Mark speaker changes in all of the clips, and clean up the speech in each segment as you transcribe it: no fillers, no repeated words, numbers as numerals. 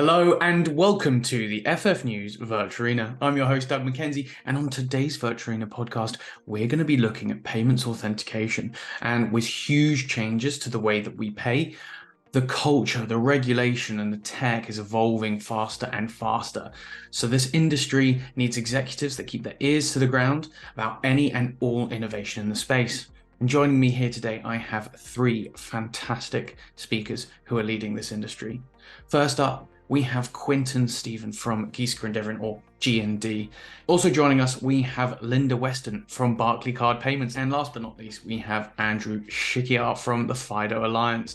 Speaker 1: Hello and welcome to the FF News Virtual Arena. I'm your host, Doug Mackenzie, and on today's Virtual Arena podcast, we're going to be looking at payments authentication. And with huge changes to the way that we pay, the culture, the regulation, and the tech is evolving faster and faster. So this industry needs executives that keep their ears to the ground about any and all innovation in the space. And joining me here today, I have three fantastic speakers who are leading this industry. First up, we have Quentin Stephen from Giesecke and Devirent, or G&D. Also joining us, we have Linda Weston from Barclaycard Payments. And last but not least, we have Andrew Shikiar from the FIDO Alliance.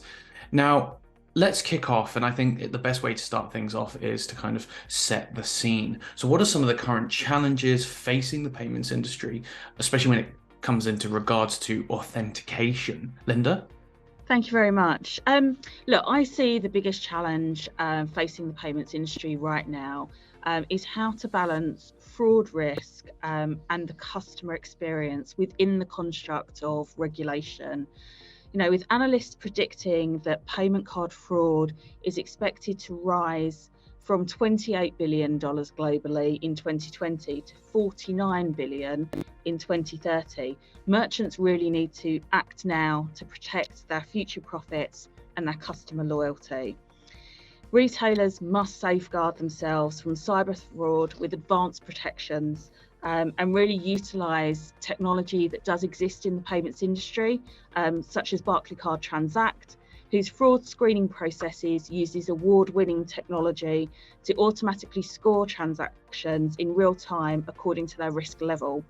Speaker 1: Now, let's kick off. And I think the best way to start things off is to kind of set the scene. So what are some of the current challenges facing the payments industry, especially when it comes into regards to authentication? Linda?
Speaker 2: Thank you very much. Look, I see the biggest challenge facing the payments industry right now is how to balance fraud risk and the customer experience within the construct of regulation. You know, with analysts predicting that payment card fraud is expected to rise from $28 billion globally in 2020 to $49 billion in 2030, merchants really need to act now to protect their future profits and their customer loyalty. Retailers must safeguard themselves from cyber fraud with advanced protections and really utilise technology that does exist in the payments industry, such as Barclaycard Transact, whose fraud screening processes uses award-winning technology to automatically score transactions in real time according to their risk level.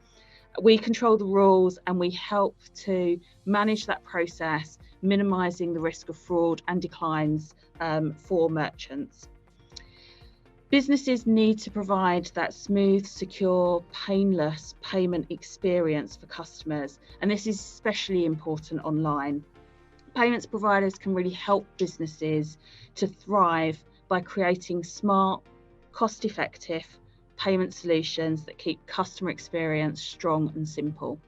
Speaker 2: We control the rules and we help to manage that process, minimising the risk of fraud and declines for merchants. Businesses need to provide that smooth, secure, painless payment experience for customers, and this is especially important online. Payments providers can really help businesses to thrive by creating smart, cost-effective payment solutions that keep customer experience strong and simple.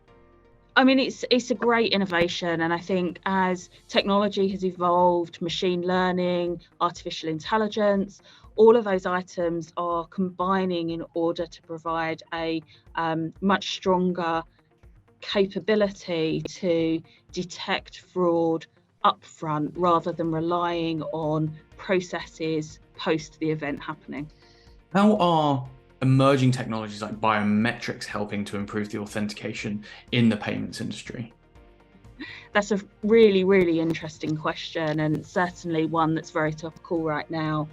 Speaker 2: I mean, it's a great innovation, and I think as technology has evolved, machine learning, artificial intelligence, all of those items are combining in order to provide a much stronger capability to detect fraud upfront rather than relying on processes post the event happening.
Speaker 1: How are emerging technologies like biometrics helping to improve the authentication in the payments industry?
Speaker 2: That's a really, really interesting question, and certainly one that's very topical right now.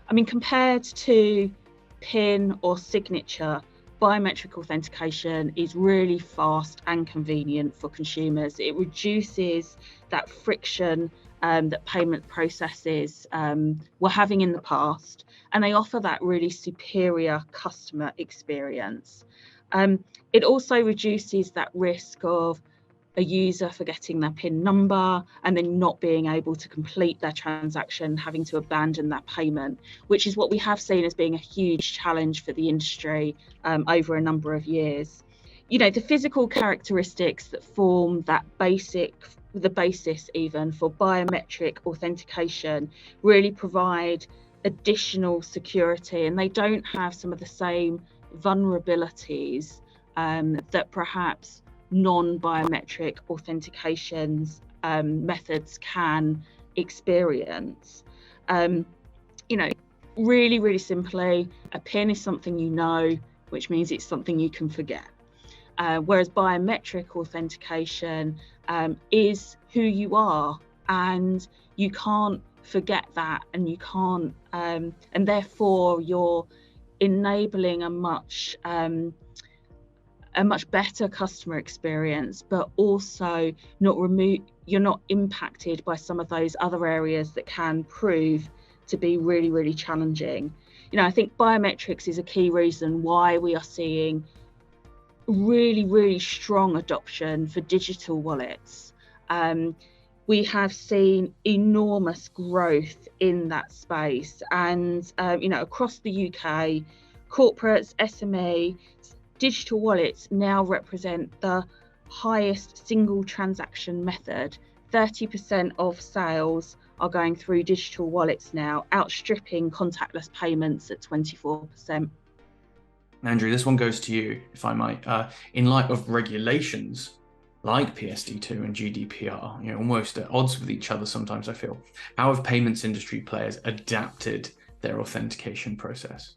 Speaker 2: I mean, compared to PIN or signature, biometric authentication is really fast and convenient for consumers. It reduces that friction that payment processes were having in the past, and they offer that really superior customer experience. It also reduces that risk of a user forgetting their PIN number and then not being able to complete their transaction, having to abandon that payment, which is what we have seen as being a huge challenge for the industry over a number of years. You know, the physical characteristics that form the basis even for biometric authentication really provide additional security, and they don't have some of the same vulnerabilities that perhaps non-biometric authentications methods can experience. You know, really, really simply, a PIN is something you know, which means it's something you can forget. Whereas biometric authentication is who you are, and you can't forget that, and you can't, and therefore you're enabling a much better customer experience, but also you're not impacted by some of those other areas that can prove to be really, really challenging. You know, I think biometrics is a key reason why we are seeing really, really strong adoption for digital wallets. We have seen enormous growth in that space, and you know, across the UK, corporates, SME, digital wallets now represent the highest single transaction method. 30% of sales are going through digital wallets now, outstripping contactless payments at 24%.
Speaker 1: Andrew, this one goes to you, if I might. In light of regulations like PSD2 and GDPR, almost at odds with each other sometimes, I feel, how have payments industry players adapted their authentication process?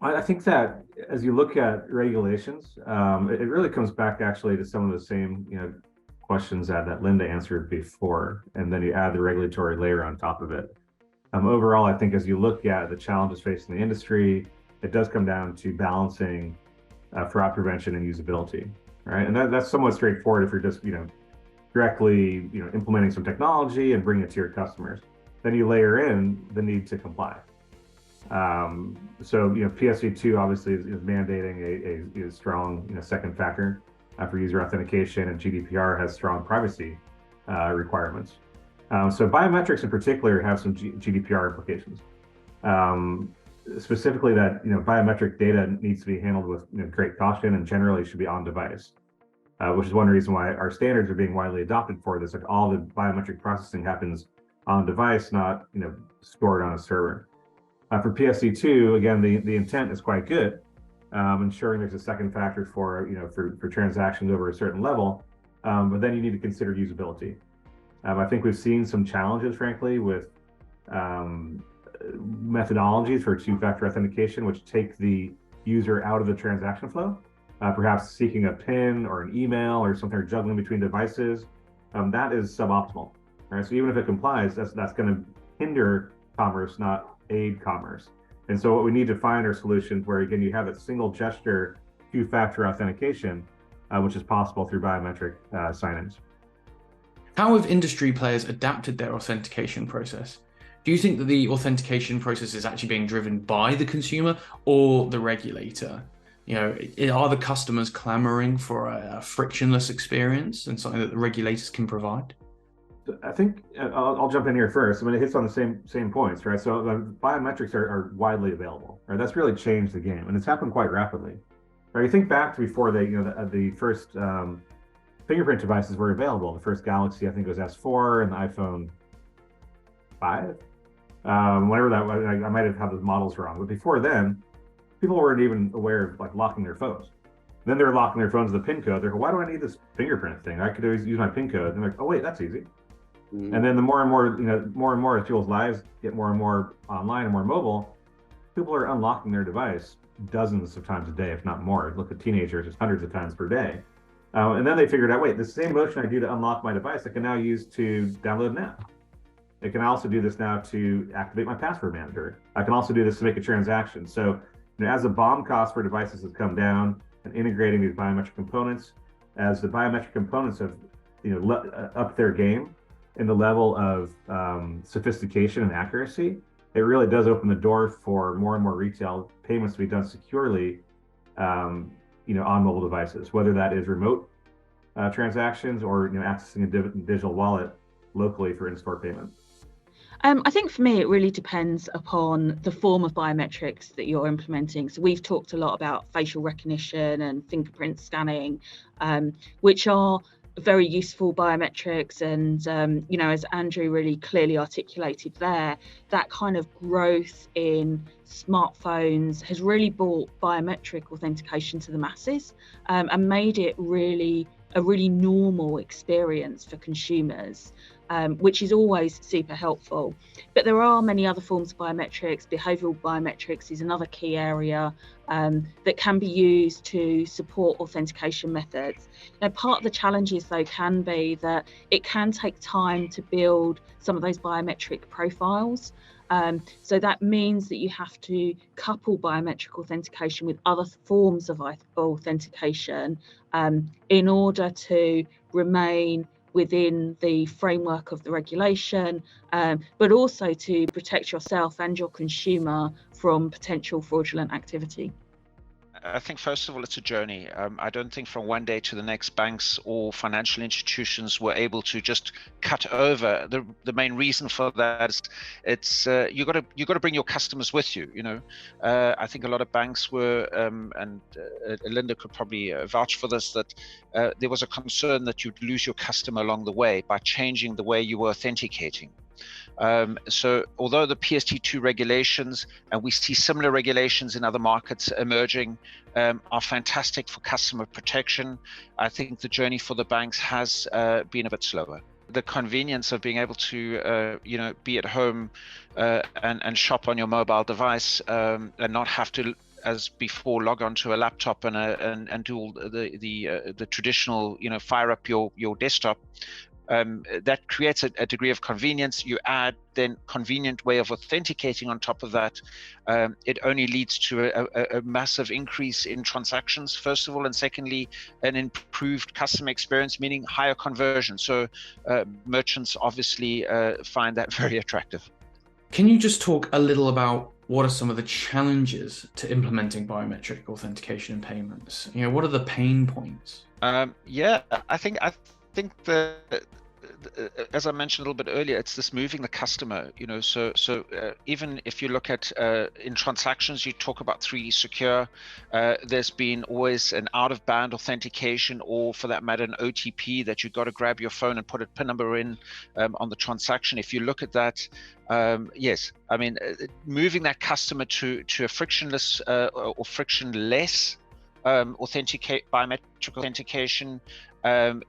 Speaker 3: I think that as you look at regulations, it really comes back actually to some of the same questions that Linda answered before, and then you add the regulatory layer on top of it. Overall, I think as you look at the challenges facing the industry, it does come down to balancing fraud prevention and usability, right? And that's somewhat straightforward if you're just directly implementing some technology and bringing it to your customers. Then you layer in the need to comply. So PSD2 obviously is mandating a strong second factor for user authentication, and GDPR has strong privacy requirements. So biometrics in particular have some GDPR implications. Specifically that biometric data needs to be handled with great caution and generally should be on device, which is one reason why our standards are being widely adopted for this. Like all the biometric processing happens on device, not stored on a server. For PSD2, again, the intent is quite good, ensuring there's a second factor for transactions over a certain level, but then you need to consider usability. I think we've seen some challenges, frankly, with methodologies for two-factor authentication, which take the user out of the transaction flow, perhaps seeking a PIN or an email or something, or juggling between devices. That is suboptimal, right? So even if it complies, that's going to hinder commerce, not aid commerce. And so what we need to find are solutions where, again, you have a single gesture two-factor authentication, which is possible through biometric sign-ins.
Speaker 1: How have industry players adapted their authentication process? Do you think that the authentication process is actually being driven by the consumer or the regulator? Are the customers clamoring for a frictionless experience and something that the regulators can provide?
Speaker 3: I think I'll jump in here first. I mean, it hits on the same points, right? So biometrics are widely available, right? That's really changed the game, and it's happened quite rapidly. Right? You think back to before the first fingerprint devices were available. The first Galaxy, I think, was S4, and the iPhone 5. Whatever that was, I might have had the models wrong, but before then, people weren't even aware of locking their phones. Then they were locking their phones with a PIN code. They're like, why do I need this fingerprint thing? I could always use my PIN code. And they're like, oh wait, that's easy. And then the more and more as people's lives get more and more online and more mobile, people are unlocking their device dozens of times a day, if not more. Look at teenagers, it's hundreds of times per day. And then they figured out, wait, the same motion I do to unlock my device, I can now use to download an app. I can also do this now to activate my password manager. I can also do this to make a transaction. So as the BOM cost for devices has come down and integrating these biometric components, as the biometric components have upped their game in the level of sophistication and accuracy, it really does open the door for more and more retail payments to be done securely on mobile devices, whether that is remote transactions or accessing a digital wallet locally for in-store payment.
Speaker 2: I think for me, it really depends upon the form of biometrics that you're implementing. So we've talked a lot about facial recognition and fingerprint scanning, which are very useful biometrics. And, as Andrew really clearly articulated there, that kind of growth in smartphones has really brought biometric authentication to the masses and made it a really normal experience for consumers. Which is always super helpful. But there are many other forms of biometrics. Behavioural biometrics is another key area that can be used to support authentication methods. Now, part of the challenges, though, can be that it can take time to build some of those biometric profiles. So that means that you have to couple biometric authentication with other forms of authentication in order to remain within the framework of the regulation, but also to protect yourself and your consumer from potential fraudulent activity.
Speaker 4: I think, first of all, it's a journey. I don't think from one day to the next banks or financial institutions were able to just cut over. The main reason for that is it's you got to bring your customers with you. I think a lot of banks were, and Linda could probably vouch for this, that there was a concern that you'd lose your customer along the way by changing the way you were authenticating. So although the PSD2 regulations, and we see similar regulations in other markets emerging, are fantastic for customer protection, I think the journey for the banks has been a bit slower. The convenience of being able to, be at home and shop on your mobile device and not have to, as before, log onto a laptop and do all the traditional, fire up your desktop. That creates a degree of convenience. You add then convenient way of authenticating on top of that. It only leads to a massive increase in transactions, first of all, and secondly, an improved customer experience, meaning higher conversion. So merchants obviously find that very attractive.
Speaker 1: Can you just talk a little about what are some of the challenges to implementing biometric authentication in payments? What are the pain points?
Speaker 4: I think as I mentioned a little bit earlier, it's this moving the customer, so even if you look at in transactions, you talk about 3D secure, there's been always an out-of-band authentication, or for that matter, an OTP that you've got to grab your phone and put a PIN number in on the transaction. If you look at that, yes, I mean, moving that customer to a frictionless or frictionless biometric authentication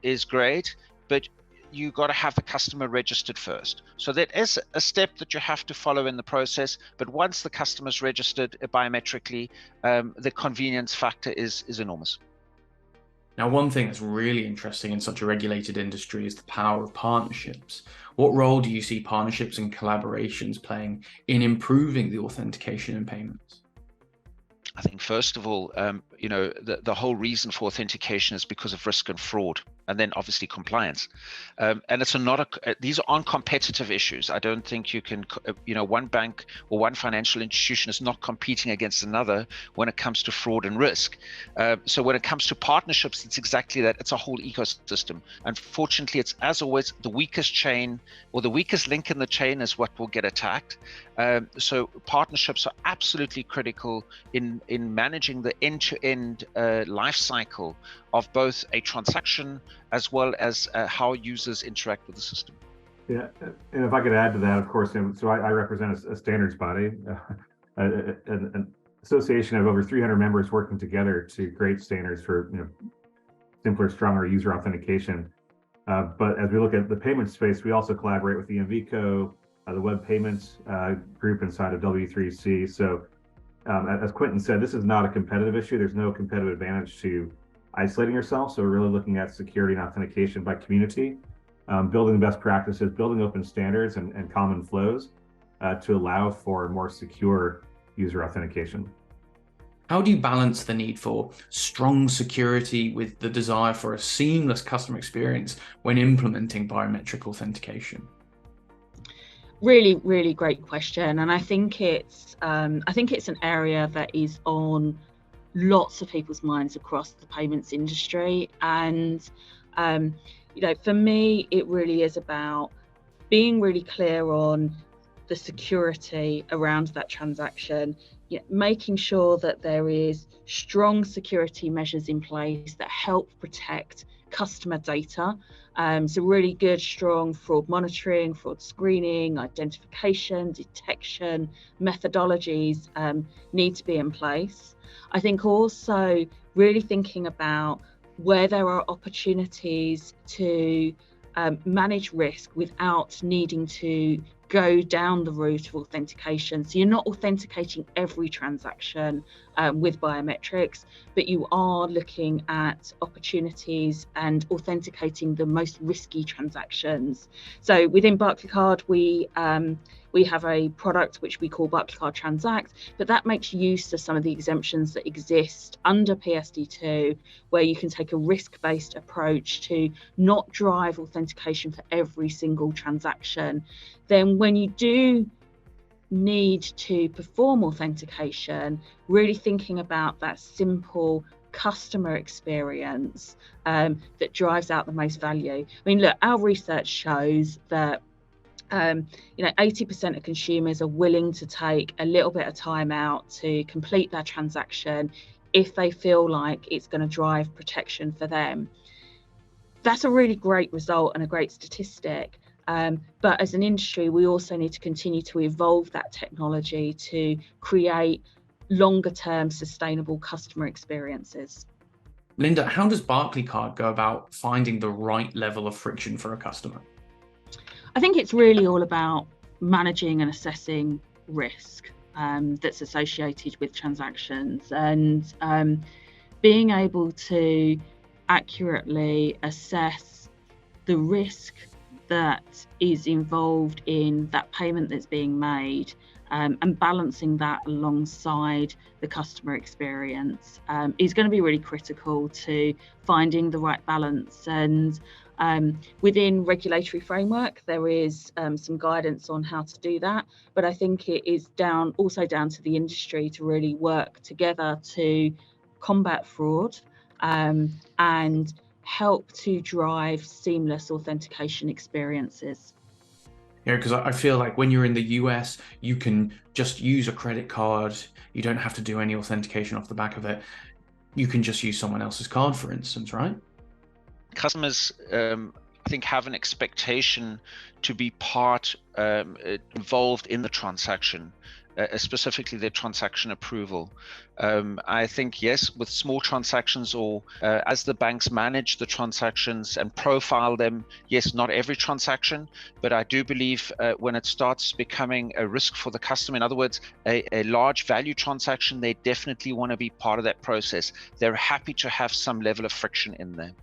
Speaker 4: is great, but you got to have the customer registered first. So that is a step that you have to follow in the process. But once the customer's registered biometrically, the convenience factor is enormous.
Speaker 1: Now, one thing that's really interesting in such a regulated industry is the power of partnerships. What role do you see partnerships and collaborations playing in improving the authentication in payments?
Speaker 4: I think first of all, the whole reason for authentication is because of risk and fraud, and then obviously compliance. And these aren't competitive issues. I don't think you can, one bank or one financial institution is not competing against another when it comes to fraud and risk. So when it comes to partnerships, it's exactly that. It's a whole ecosystem. Unfortunately, it's, as always, the weakest chain or the weakest link in the chain is what will get attacked. So partnerships are absolutely critical in managing the end-to-end life cycle of both a transaction as well as how users interact with the system.
Speaker 3: Yeah, and if I could add to that, of course, so I represent a standards body, an association of over 300 members working together to create standards for simpler, stronger user authentication. But as we look at the payment space, we also collaborate with the EMVCo, the web payments group inside of W3C. So as Quentin said, this is not a competitive issue. There's no competitive advantage to isolating yourself. So we're really looking at security and authentication by community, building best practices, building open standards and common flows to allow for more secure user authentication.
Speaker 1: How do you balance the need for strong security with the desire for a seamless customer experience when implementing biometric authentication?
Speaker 2: Really, really great question, and I think it's an area that is on lots of people's minds across the payments industry. And for me, it really is about being really clear on the security around that transaction, making sure that there is strong security measures in place that help protect customer data. So really good, strong fraud monitoring, fraud screening, identification, detection methodologies need to be in place. I think also really thinking about where there are opportunities to manage risk without needing to go down the route of authentication. So you're not authenticating every transaction with biometrics, but you are looking at opportunities and authenticating the most risky transactions. So within Barclaycard, we have a product which we call Barclaycard Transact, but that makes use of some of the exemptions that exist under PSD2, where you can take a risk-based approach to not drive authentication for every single transaction. Then when you do need to perform authentication, really thinking about that simple customer experience that drives out the most value. I mean, look, our research shows that 80% of consumers are willing to take a little bit of time out to complete their transaction if they feel like it's going to drive protection for them. That's a really great result and a great statistic. But as an industry, we also need to continue to evolve that technology to create longer term sustainable customer experiences.
Speaker 1: Linda, how does Barclaycard go about finding the right level of friction for a customer?
Speaker 2: I think it's really all about managing and assessing risk that's associated with transactions, and being able to accurately assess the risk that is involved in that payment that's being made, and balancing that alongside the customer experience is going to be really critical to finding the right balance. And within regulatory framework, there is some guidance on how to do that, but I think it is also down to the industry to really work together to combat fraud and help to drive seamless authentication experiences.
Speaker 1: Yeah, because I feel like when you're in the US, you can just use a credit card. You don't have to do any authentication off the back of it. You can just use someone else's card, for instance, right?
Speaker 4: Customers, I think, have an expectation to be involved in the transaction, specifically their transaction approval. I think, yes, with small transactions, or as the banks manage the transactions and profile them, yes, not every transaction, but I do believe when it starts becoming a risk for the customer, in other words, a large value transaction, they definitely want to be part of that process. They're happy to have some level of friction in there.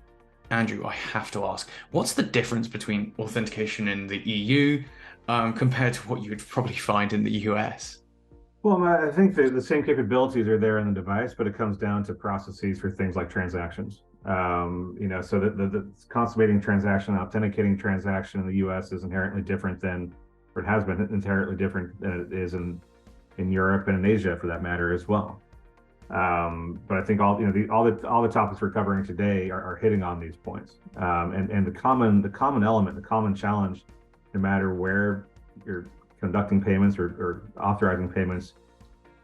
Speaker 1: Andrew, I have to ask, what's the difference between authentication in the EU compared to what you would probably find in the US?
Speaker 3: Well, I think the same capabilities are there in the device, but it comes down to processes for things like transactions. So the consummating transaction, authenticating transaction in the US is inherently different than, or it has been inherently different than it is in Europe and in Asia, for that matter, as well. But I think all the topics we're covering today are hitting on these points, and the common element, the common challenge, no matter where you're conducting payments or authorizing payments,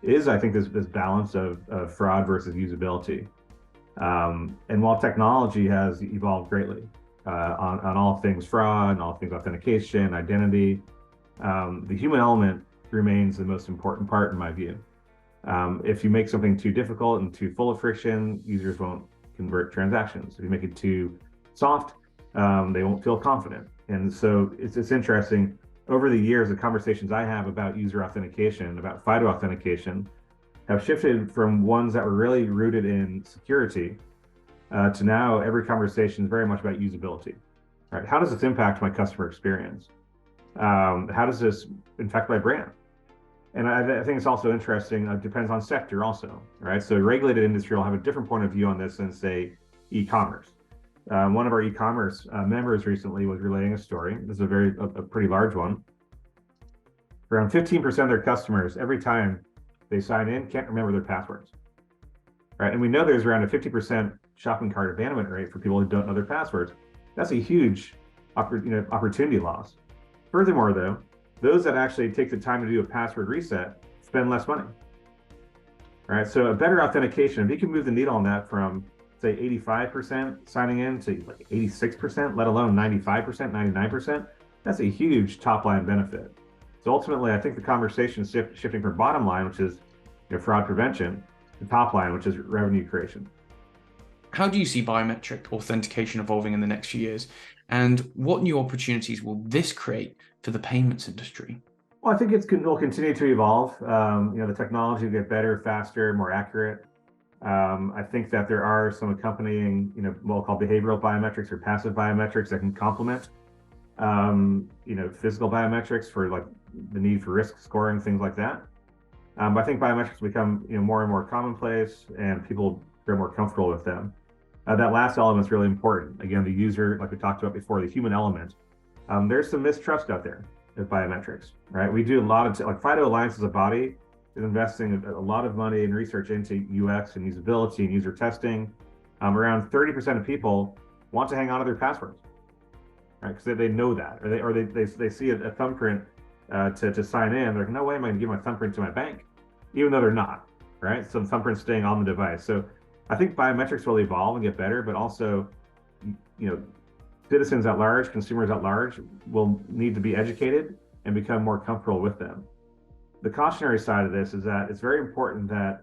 Speaker 3: is, I think, this balance of fraud versus usability. And while technology has evolved greatly on all things fraud, and all things authentication, identity, the human element remains the most important part, in my view. If you make something too difficult and too full of friction, users won't convert transactions. If you make it too soft, they won't feel confident. And so it's interesting. Over the years, the conversations I have about user authentication, about FIDO authentication, have shifted from ones that were really rooted in security to now every conversation is very much about usability. Right? How does this impact my customer experience? How does this affect my brand? And I think it's also interesting, it depends on sector also, right? So regulated industry will have a different point of view on this than, say, e-commerce. One of our e-commerce members recently was relating a story. This is a pretty large one. Around 15% of their customers, every time they sign in, can't remember their passwords, right? And we know there's around a 50% shopping cart abandonment rate for people who don't know their passwords. That's a huge opportunity loss. Furthermore, though, those that actually take the time to do a password reset spend less money, right? So a better authentication, if you can move the needle on that from, say, 85% signing in to like 86%, let alone 95%, 99%, that's a huge top line benefit. So ultimately, I think the conversation is shifting from bottom line, which is fraud prevention, to top line, which is revenue creation.
Speaker 1: How do you see biometric authentication evolving in the next few years? And what new opportunities will this create for the payments industry?
Speaker 3: Well, I think it will continue to evolve. The technology will get better, faster, more accurate. I think that there are some accompanying, what we'll call behavioral biometrics or passive biometrics that can complement, physical biometrics for like the need for risk scoring, things like that. But I think biometrics become, more and more commonplace, and people grow more comfortable with them. That last element is really important. Again, the user, like we talked about before, the human element. There's some mistrust out there with biometrics, right? We do a lot of, like FIDO Alliance as a body is investing a lot of money and research into UX and usability and user testing. Around 30% of people want to hang on to their passwords, right? Because they know that, or they see a thumbprint to sign in. They're like, no way am I going to give my thumbprint to my bank, even though they're not, right? So the thumbprint's staying on the device. So I think biometrics will evolve and get better, but also, citizens at large, consumers at large, will need to be educated and become more comfortable with them. The cautionary side of this is that it's very important that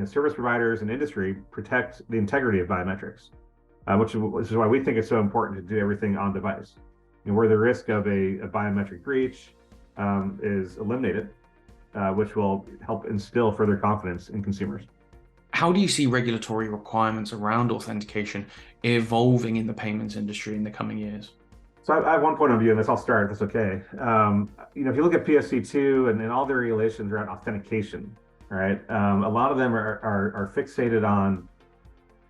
Speaker 3: service providers and industry protect the integrity of biometrics, which is why we think it's so important to do everything on device. Where the risk of a biometric breach is eliminated, which will help instill further confidence in consumers.
Speaker 1: How do you see regulatory requirements around authentication evolving in the payments industry in the coming years?
Speaker 3: So I have one point of view, and this I'll start, if that's okay. If you look at PSD2 and all the regulations around authentication, right? A lot of them are fixated on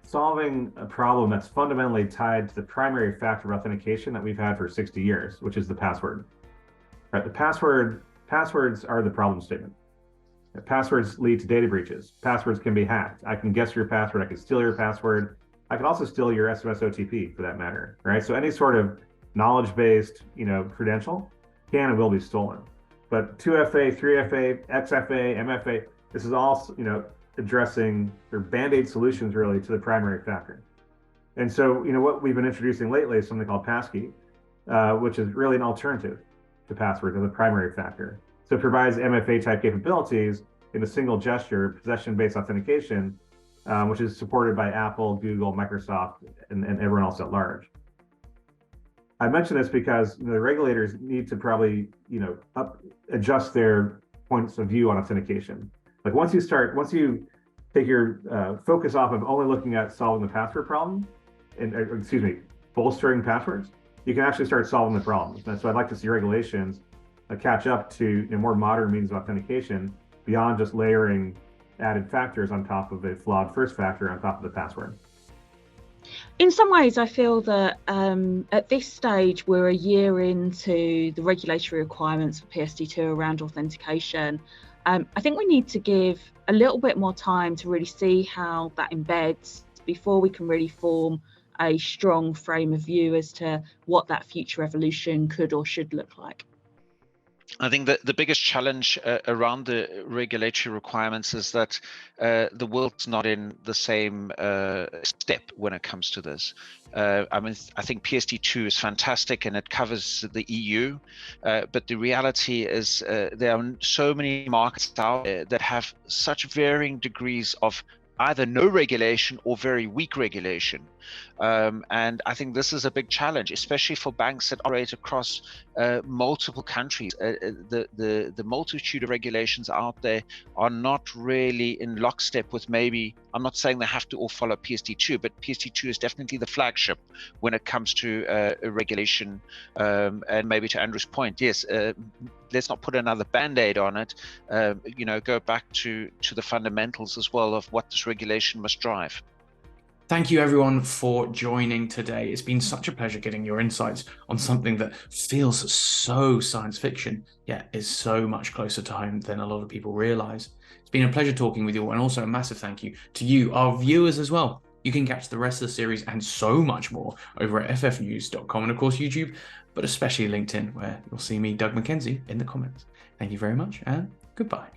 Speaker 3: solving a problem that's fundamentally tied to the primary factor of authentication that we've had for 60 years, which is the password. Right? Passwords are the problem statement. Passwords lead to data breaches. Passwords can be hacked. I can guess your password. I can steal your password. I can also steal your SMS OTP for that matter, right? So any sort of knowledge-based, credential can and will be stolen. But 2FA, 3FA, XFA, MFA, this is all, addressing their band-aid solutions really to the primary factor. And so, what we've been introducing lately is something called passkey, which is really an alternative to passwords as a primary factor. So it provides MFA type capabilities in a single gesture, possession-based authentication, which is supported by Apple, Google, Microsoft, and everyone else at large. I mention this because the regulators need to probably, adjust their points of view on authentication. Like once you take your focus off of only looking at solving the password problem, bolstering passwords, you can actually start solving the problems. And so I'd like to see regulations catch up to more modern means of authentication beyond just layering added factors on top of a flawed first factor on top of the password.
Speaker 2: In some ways, I feel that at this stage, we're a year into the regulatory requirements for PSD2 around authentication. I think we need to give a little bit more time to really see how that embeds before we can really form a strong frame of view as to what that future evolution could or should look like.
Speaker 4: I think that the biggest challenge around the regulatory requirements is that the world's not in the same step when it comes to this. I think PSD2 is fantastic and it covers the EU, but the reality is there are so many markets out there that have such varying degrees of either no regulation or very weak regulation. And I think this is a big challenge, especially for banks that operate across multiple countries. The multitude of regulations out there are not really in lockstep with maybe, I'm not saying they have to all follow PSD2, but PSD2 is definitely the flagship when it comes to regulation. And maybe to Andrew's point, yes, let's not put another band-aid on it, go back to the fundamentals as well of what this regulation must drive.
Speaker 1: Thank you everyone for joining today. It's been such a pleasure getting your insights on something that feels so science fiction, yet is so much closer to home than a lot of people realize. It's been a pleasure talking with you all, and also a massive thank you to you, our viewers, as well. You can catch the rest of the series and so much more over at ffnews.com and of course YouTube, but especially LinkedIn, where you'll see me, Doug Mackenzie, in the comments. Thank you very much and goodbye.